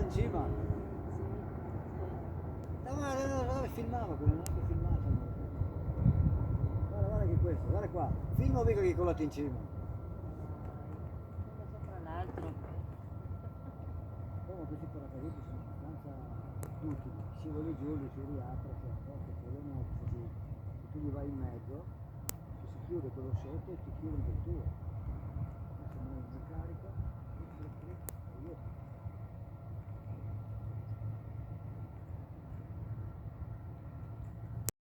in cima. No, guarda, filmava quello, non è che filmato. Guarda che questo, guarda qua. Filma mica che colato in cima. Uno sopra l'altro. Ma questi paracadute sono abbastanza utili. Scivoli giù, li si riapre, cioè, quello no, così. Se tu gli vai in mezzo, se si chiude quello sotto e ti chiude anche il tuo.